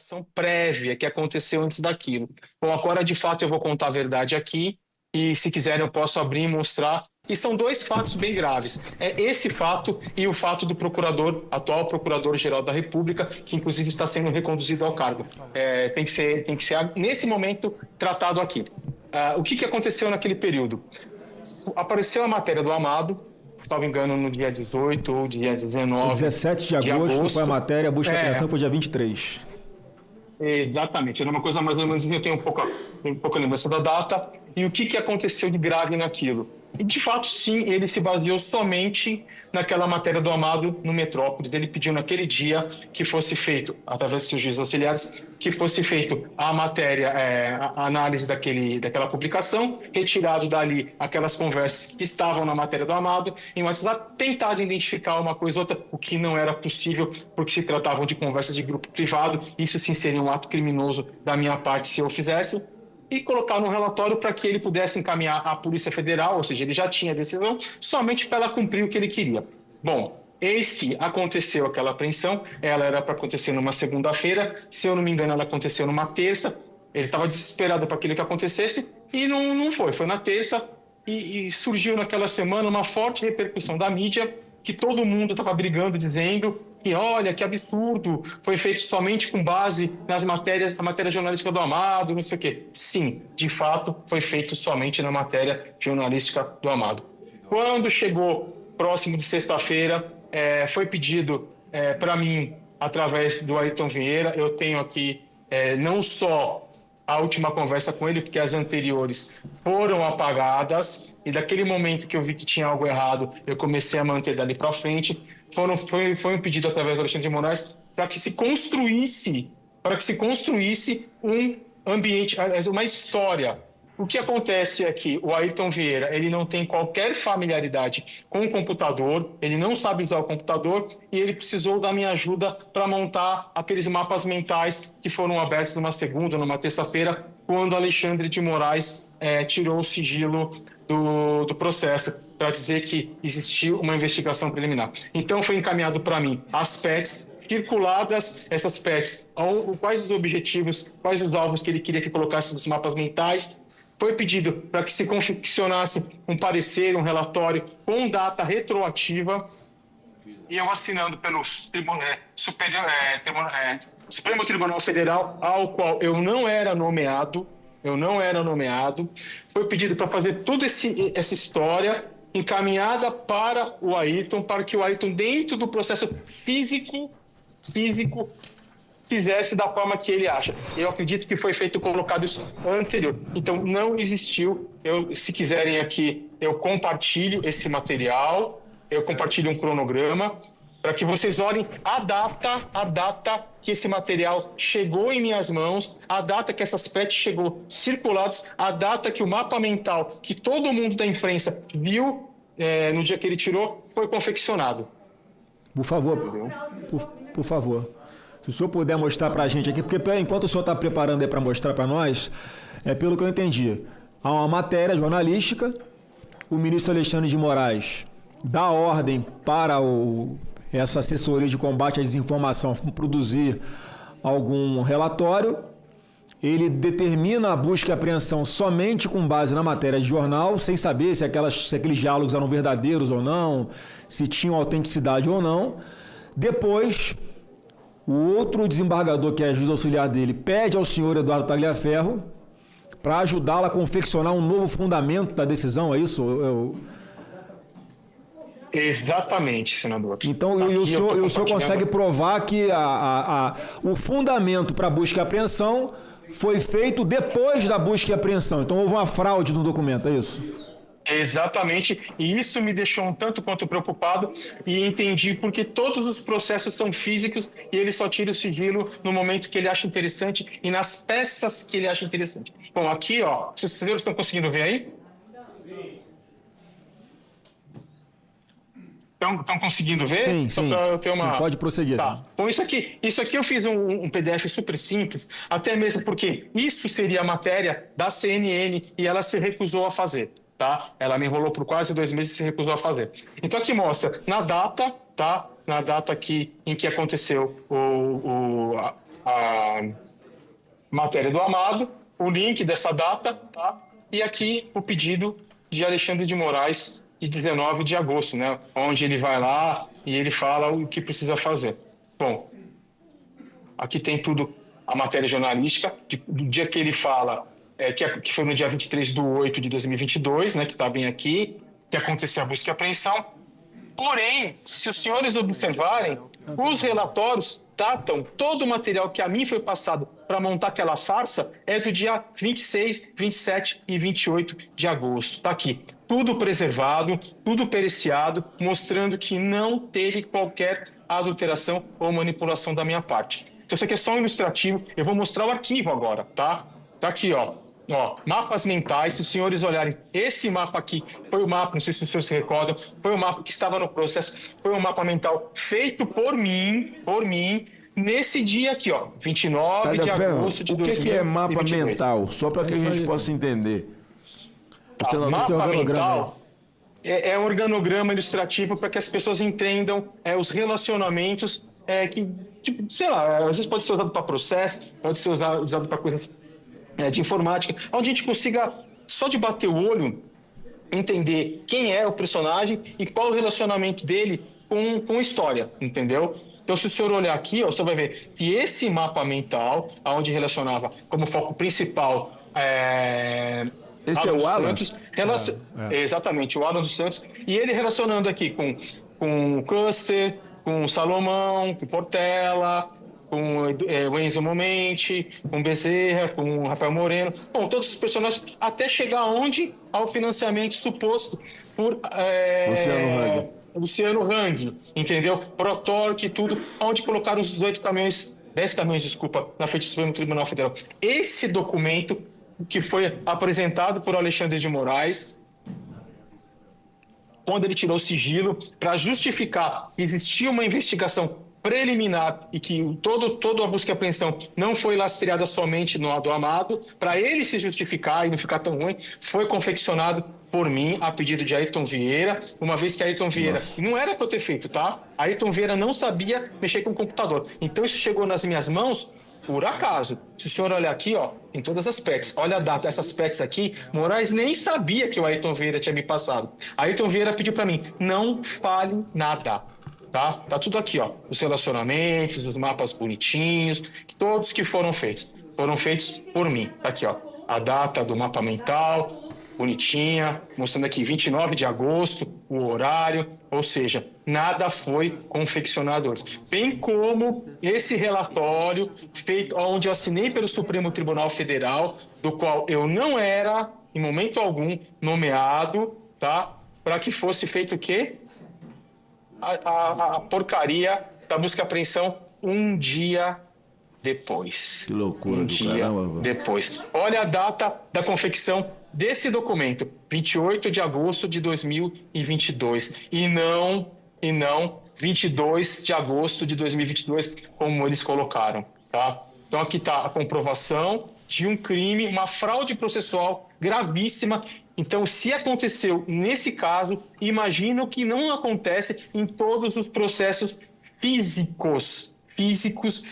investigação prévia que aconteceu antes daquilo. Bom, agora de fato eu vou contar a verdade aqui e se quiserem eu posso abrir e mostrar. E são dois fatos bem graves. É esse fato e o fato do procurador, atual procurador-geral da República, que inclusive está sendo reconduzido ao cargo. Tem que ser nesse momento tratado aqui. O que aconteceu naquele período? Apareceu a matéria do Amado, salvo engano, no dia 18 ou dia 19 17 de agosto foi a matéria, a busca e apreensão foi dia 23. Exatamente, era uma coisa mais ou menos, eu tenho pouca lembrança da data. E o que aconteceu de grave naquilo? E, de fato, sim, ele se baseou somente naquela matéria do Amado no Metrópolis. Ele pediu naquele dia que fosse feito, através de seus juízes auxiliares, que fosse feito a matéria, a análise daquela publicação, retirado dali aquelas conversas que estavam na matéria do Amado, em WhatsApp, tentado identificar uma coisa ou outra, o que não era possível, porque se tratavam de conversas de grupo privado. Isso sim seria um ato criminoso da minha parte se eu fizesse. E colocar no relatório para que ele pudesse encaminhar à Polícia Federal, ou seja, ele já tinha a decisão, somente para ela cumprir o que ele queria. Bom, eis que aconteceu aquela apreensão, ela era para acontecer numa segunda-feira, se eu não me engano ela aconteceu numa terça, ele estava desesperado para aquilo que acontecesse e não foi na terça e surgiu naquela semana uma forte repercussão da mídia, que todo mundo estava brigando, dizendo que, olha, que absurdo, foi feito somente com base nas matérias, a matéria jornalística do Amado, não sei o quê. Sim, de fato, foi feito somente na matéria jornalística do Amado. Quando chegou próximo de sexta-feira, foi pedido para mim, através do Ayrton Vieira, eu tenho aqui não só a última conversa com ele, porque as anteriores foram apagadas, e daquele momento que eu vi que tinha algo errado, eu comecei a manter dali para frente. Foi um pedido através do Alexandre de Moraes para que se construísse um ambiente, uma história. O que acontece é que o Ayrton Vieira, ele não tem qualquer familiaridade com o computador, ele não sabe usar o computador e ele precisou da minha ajuda para montar aqueles mapas mentais que foram abertos numa segunda, numa terça-feira, quando Alexandre de Moraes tirou o sigilo do processo para dizer que existiu uma investigação preliminar. Então foi encaminhado para mim as PETs, circuladas essas PETs, quais os objetivos, quais os alvos que ele queria que colocasse nos mapas mentais. Foi pedido para que se confeccionasse um parecer, um relatório com data retroativa, e eu assinando pelo Supremo Tribunal Federal, ao qual eu não era nomeado, foi pedido para fazer toda essa história encaminhada para o Ayrton, para que o Ayrton, dentro do processo físico, fizesse da forma que ele acha. Eu acredito que foi feito colocado isso anterior. Então, não existiu. Se quiserem aqui, eu compartilho esse material, eu compartilho um cronograma, para que vocês olhem a data que esse material chegou em minhas mãos, a data que essas PETs chegou circuladas, a data que o mapa mental, que todo mundo da imprensa viu no dia que ele tirou, foi confeccionado. Por favor, por favor. Se o senhor puder mostrar para a gente aqui, porque enquanto o senhor está preparando aí para mostrar para nós, pelo que eu entendi, há uma matéria jornalística, o ministro Alexandre de Moraes dá ordem para essa assessoria de combate à desinformação produzir algum relatório, ele determina a busca e apreensão somente com base na matéria de jornal, sem saber se aqueles diálogos eram verdadeiros ou não, se tinham autenticidade ou não. Depois, o outro desembargador, que é juiz auxiliar dele, pede ao senhor Eduardo Tagliaferro para ajudá-lo a confeccionar um novo fundamento da decisão, é isso? Exatamente, senador. Então, o senhor consegue provar que o fundamento para a busca e apreensão foi feito depois da busca e apreensão. Então, houve uma fraude no documento, é isso? Exatamente, e isso me deixou um tanto quanto preocupado e entendi porque todos os processos são físicos e ele só tira o sigilo no momento que ele acha interessante e nas peças que ele acha interessante. Bom, aqui, ó, os senhores estão conseguindo ver aí? Estão conseguindo ver? Sim, Só sim. para eu ter uma... Sim, pode prosseguir. Tá. Bom, isso aqui eu fiz um PDF super simples, até mesmo porque isso seria a matéria da CNN e ela se recusou a fazer. Tá? Ela me enrolou por quase 2 meses e se recusou a fazer. Então aqui mostra na data, tá? Na data aqui em que aconteceu a matéria do Amado, o link dessa data, tá? E aqui o pedido de Alexandre de Moraes, de 19 de agosto, né? Onde ele vai lá e ele fala o que precisa fazer. Bom, aqui tem tudo, a matéria jornalística, do dia que ele fala, que foi no dia 23/8/2022, né? Que está bem aqui, que aconteceu a busca e apreensão. Porém, se os senhores observarem, os relatórios datam todo o material que a mim foi passado para montar aquela farsa é do dia 26, 27 e 28 de agosto. Está aqui. Tudo preservado, tudo periciado, mostrando que não teve qualquer adulteração ou manipulação da minha parte. Então, isso aqui é só um ilustrativo. Eu vou mostrar o arquivo agora, tá? Tá aqui, ó. Ó, mapas mentais, se os senhores olharem, esse mapa aqui foi o mapa, não sei se os senhores se recordam, foi o mapa que estava no processo, foi um mapa mental feito por mim, nesse dia aqui, ó, 29 de agosto de 2022. O que é mapa mental? Só para que a gente possa entender. Mapa mental é um organograma ilustrativo para que as pessoas entendam os relacionamentos que, tipo, sei lá, às vezes pode ser usado para processo, pode ser usado para coisas de informática, onde a gente consiga, só de bater o olho, entender quem é o personagem e qual o relacionamento dele com a história, entendeu? Então, se o senhor olhar aqui, ó, você vai ver que esse mapa mental, onde relacionava como foco principal esse Alan é o Alan? Santos, exatamente, o Alan dos Santos, e ele relacionando aqui com o Custer, com o Salomão, com o Portela, com o Enzo Momenti, com o Bezerra, com o Rafael Moreno, bom, todos os personagens, até chegar onde? Ao financiamento suposto por Luciano Hang, entendeu? Protorque e tudo, onde colocaram os 10 caminhões, na frente do Supremo Tribunal Federal. Esse documento que foi apresentado por Alexandre de Moraes, quando ele tirou o sigilo, para justificar que existia uma investigação preliminar e que toda a busca e apreensão não foi lastreada somente no do Amado, para ele se justificar e não ficar tão ruim, foi confeccionado por mim, a pedido de Ayrton Vieira, uma vez que Ayrton Vieira não era para eu ter feito, tá? Ayrton Vieira não sabia mexer com o computador. Então isso chegou nas minhas mãos por acaso. Se o senhor olhar aqui, ó, em todas as PECs, olha a data, essas PECs aqui, Moraes nem sabia que o Ayrton Vieira tinha me passado. Ayrton Vieira pediu para mim, não fale nada. Tá tudo aqui, ó. Os relacionamentos, os mapas bonitinhos, todos que foram feitos por mim. Tá aqui, ó. A data do mapa mental, bonitinha, mostrando aqui 29 de agosto, o horário, ou seja, nada foi confeccionado antes. Bem como esse relatório feito, onde eu assinei pelo Supremo Tribunal Federal, do qual eu não era, em momento algum, nomeado, tá? Para que fosse feito o quê? A porcaria da busca e apreensão um dia depois. Que loucura do caramba. Depois. Olha a data da confecção desse documento, 28 de agosto de 2022. E não 22 de agosto de 2022, como eles colocaram. Tá? Então aqui está a comprovação de um crime, uma fraude processual gravíssima. Então, se aconteceu nesse caso, imagino que não acontece em todos os processos físicos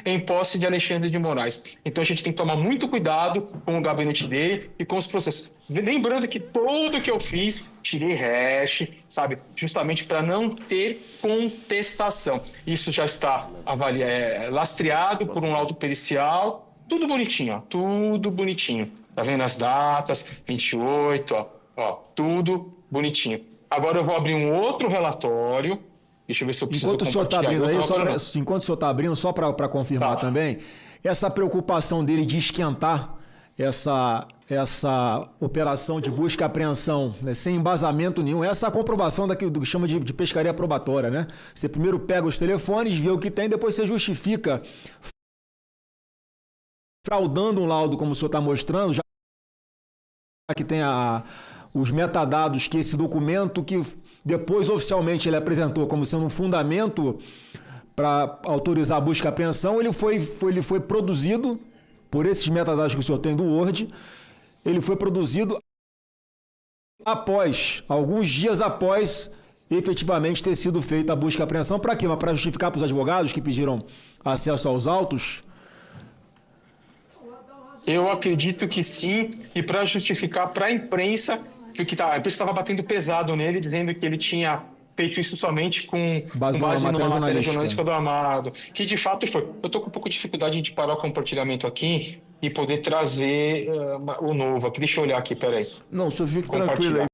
em posse de Alexandre de Moraes. Então, a gente tem que tomar muito cuidado com o gabinete dele e com os processos. Lembrando que tudo que eu fiz, tirei hash, sabe? Justamente para não ter contestação. Isso já está lastreado por um laudo pericial. Tudo bonitinho, ó, tudo bonitinho. Tá vendo as datas? 28, ó, tudo bonitinho. Agora eu vou abrir um outro relatório. Deixa eu ver se eu preciso enquanto o senhor está abrindo aí, enquanto o senhor está abrindo, só para confirmar também, essa preocupação dele de esquentar essa operação de busca e apreensão, né, sem embasamento nenhum, essa é a comprovação do que chama de pescaria probatória, né? Você primeiro pega os telefones, vê o que tem, depois você justifica fraudando um laudo, como o senhor está mostrando, já que tem os metadados que esse documento, que depois oficialmente ele apresentou como sendo um fundamento para autorizar a busca e apreensão, ele foi produzido por esses metadados que o senhor tem do Word, ele foi produzido alguns dias após efetivamente ter sido feita a busca e apreensão. Para quê? Para justificar para os advogados que pediram acesso aos autos, Eu acredito que sim, e para justificar para a imprensa, a imprensa estava batendo pesado nele, dizendo que ele tinha feito isso somente com Base base numa numa matéria matéria jornalística jornalística do Amado, que de fato foi. Eu estou com um pouco de dificuldade de parar o compartilhamento aqui e poder trazer o novo aqui. Deixa eu olhar aqui, peraí. Não, só fique tranquilo Compartilhar. aí.